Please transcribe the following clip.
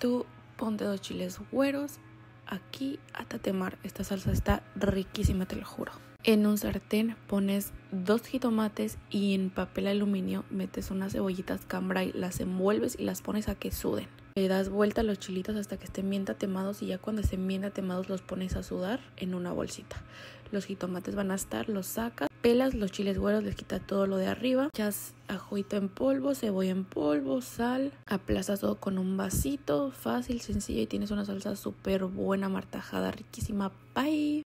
Tú ponte 2 chiles güeros aquí a tatemar. Esta salsa está riquísima, te lo juro. En un sartén pones 2 jitomates y en papel aluminio metes unas cebollitas cambray, las envuelves y las pones a que suden. Le das vuelta a los chilitos hasta que estén bien tatemados y ya cuando estén bien tatemados los pones a sudar en una bolsita. Los jitomates van a estar, los sacas, pelas los chiles güeros, les quitas todo lo de arriba, echas ajito en polvo, cebolla en polvo, sal, aplastas todo con un vasito, fácil, sencillo y tienes una salsa súper buena, martajada, riquísima. Bye.